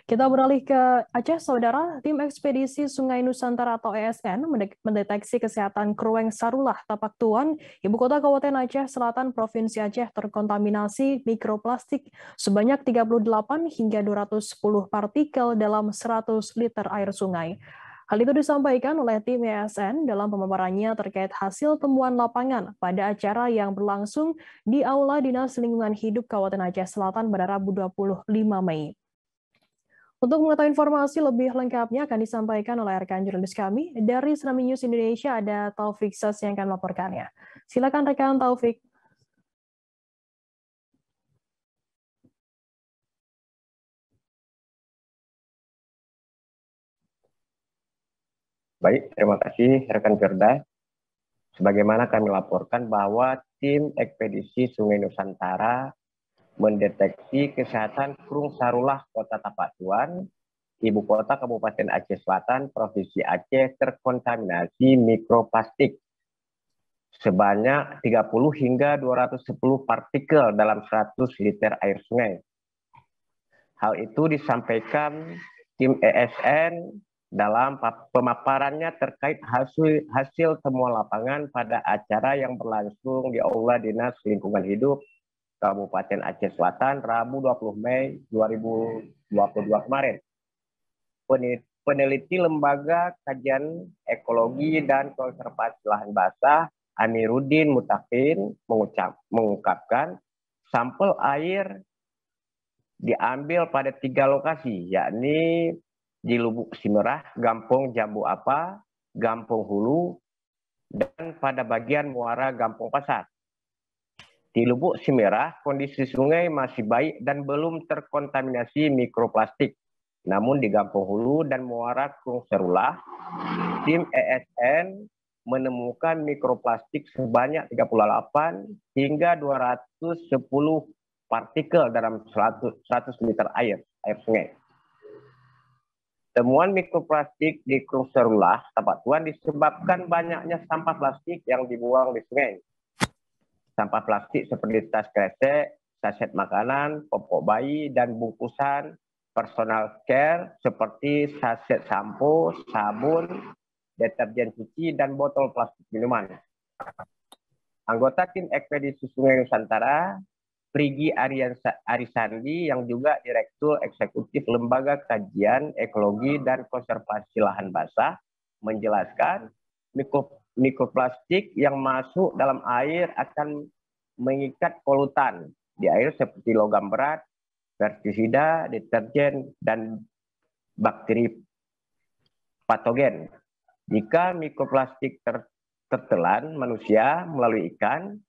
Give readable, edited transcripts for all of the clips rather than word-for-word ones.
Kita beralih ke Aceh, Saudara. Tim Ekspedisi Sungai Nusantara atau ESN mendeteksi kesehatan Krueng Sarullah, Tapak Tuan, Ibu Kota Kabupaten Aceh Selatan, Provinsi Aceh terkontaminasi mikroplastik sebanyak 38 hingga 210 partikel dalam 100 liter air sungai. Hal itu disampaikan oleh tim ESN dalam pemaparannya terkait hasil temuan lapangan pada acara yang berlangsung di Aula Dinas Lingkungan Hidup Kabupaten Aceh Selatan pada Rabu 25 Mei. Untuk mengetahui informasi lebih lengkapnya akan disampaikan oleh rekan jurnalis kami dari Serambi News Indonesia, ada Taufik Sas yang akan melaporkannya. Silakan rekan Taufik. Baik, terima kasih rekan Firda. Sebagaimana kami laporkan bahwa tim ekspedisi Sungai Nusantara mendeteksi kesehatan Krueng Sarullah Kota Tapak Tuan, Ibu Kota Kabupaten Aceh Selatan, Provinsi Aceh terkontaminasi mikroplastik sebanyak 30 hingga 210 partikel dalam 100 liter air sungai. Hal itu disampaikan tim ESN dalam pemaparannya terkait hasil temuan lapangan pada acara yang berlangsung di Aula Dinas Lingkungan Hidup Kabupaten Aceh Selatan Rabu 20 Mei 2022 kemarin. Peneliti Lembaga Kajian Ekologi dan Konservasi Lahan Basah Amiruddin Mutafin mengungkapkan sampel air diambil pada 3 lokasi, yakni di Lubuk Simerah, Gampong Jambu Apa, Gampong Hulu, dan pada bagian muara Gampong Pasar. Di Lubuk Simerah, kondisi sungai masih baik dan belum terkontaminasi mikroplastik. Namun di Gampong Hulu dan muara Krueng Sarullah, tim ESN menemukan mikroplastik sebanyak 38 hingga 210 partikel dalam 100 liter air sungai. Temuan mikroplastik di Krueng Sarullah, Tapak Tuan, disebabkan banyaknya sampah plastik yang dibuang di sungai. Sampah plastik seperti tas kresek, saset makanan, popok bayi, dan bungkusan personal care seperti saset sampo, sabun, deterjen cuci, dan botol plastik minuman. Anggota tim ekspedisi Sungai Nusantara, Prigi Arisandi, yang juga Direktur Eksekutif Lembaga Kajian Ekologi dan Konservasi Lahan Basah, menjelaskan mikroplastik yang masuk dalam air akan mengikat polutan di air seperti logam berat, pestisida, deterjen, dan bakteri patogen. Jika mikroplastik tertelan manusia melalui ikan,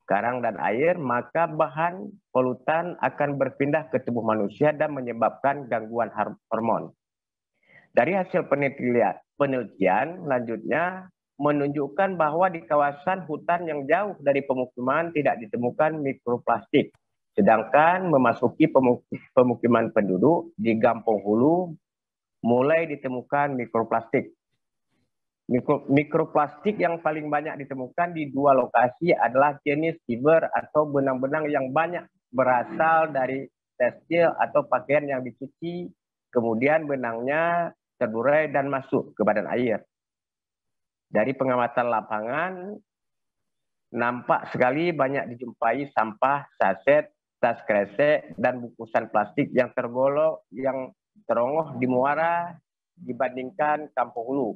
karang, dan air, maka bahan polutan akan berpindah ke tubuh manusia dan menyebabkan gangguan hormon. Dari hasil penelitian lanjutnya menunjukkan bahwa di kawasan hutan yang jauh dari pemukiman tidak ditemukan mikroplastik. Sedangkan memasuki pemukiman penduduk di Gampong Hulu mulai ditemukan mikroplastik. Mikroplastik yang paling banyak ditemukan di 2 lokasi adalah jenis fiber atau benang-benang yang banyak berasal dari tekstil atau pakaian yang dicuci, kemudian benangnya terburai dan masuk ke badan air. Dari pengamatan lapangan, nampak sekali banyak dijumpai sampah, saset, tas kresek, dan bungkusan plastik yang terongoh di muara dibandingkan Kampung Hulu.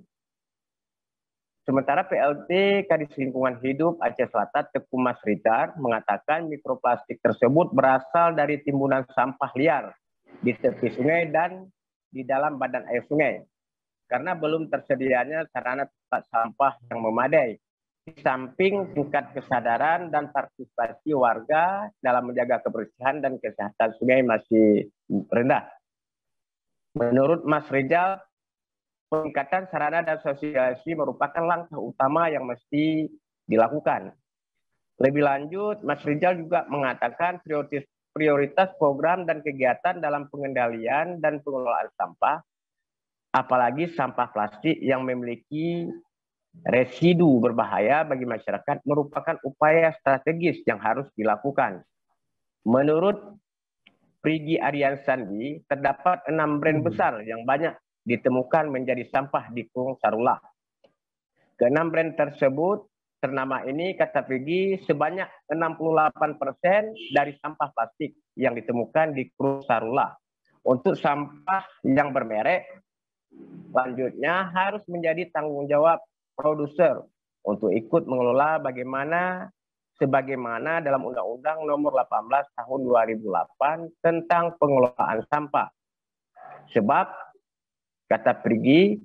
Sementara PLT Kadis Lingkungan Hidup Aceh Selatan Teku Mas Ritar mengatakan mikroplastik tersebut berasal dari timbunan sampah liar di tepi sungai dan di dalam badan air sungai, karena belum tersedianya sarana tempat sampah yang memadai. Di samping tingkat kesadaran dan partisipasi warga dalam menjaga kebersihan dan kesehatan sungai masih rendah. Menurut Mas Rizal, peningkatan sarana dan sosialisasi merupakan langkah utama yang mesti dilakukan. Lebih lanjut, Mas Rizal juga mengatakan prioritas program dan kegiatan dalam pengendalian dan pengelolaan sampah, apalagi sampah plastik yang memiliki residu berbahaya bagi masyarakat, merupakan upaya strategis yang harus dilakukan. Menurut Prigi Aryansandi, terdapat 6 brand besar yang banyak ditemukan menjadi sampah di Kurung Sarula. Ke-6 brand tersebut ternama ini, kata Prigi, sebanyak 68% dari sampah plastik yang ditemukan di Kurung Sarula. Untuk sampah yang bermerek, selanjutnya harus menjadi tanggung jawab produser untuk ikut mengelola sebagaimana dalam Undang-Undang Nomor 18 Tahun 2008 tentang pengelolaan sampah. Sebab, kata Prigi,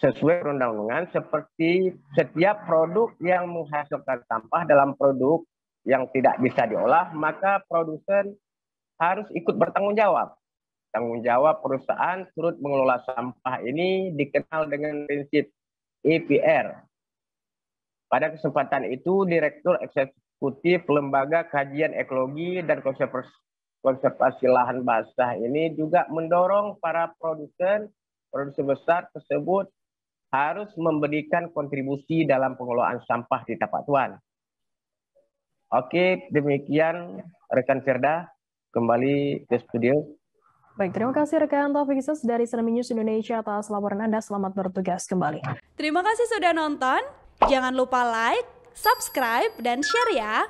sesuai perundang-undangan, seperti setiap produk yang menghasilkan sampah dalam produk yang tidak bisa diolah, maka produsen harus ikut bertanggung jawab. Tanggung jawab perusahaan turut mengelola sampah ini dikenal dengan prinsip EPR. Pada kesempatan itu, Direktur Eksekutif Lembaga Kajian Ekologi dan Konservasi Lahan Basah ini juga mendorong para produsen besar tersebut harus memberikan kontribusi dalam pengelolaan sampah di Tapak Tuan. Oke, demikian rekan Firda, kembali ke studio. Baik, terima kasih rekan Taufik Isis dari CNN News Indonesia atas laporan Anda. Selamat bertugas kembali. Terima kasih sudah nonton. Jangan lupa like, subscribe, dan share ya.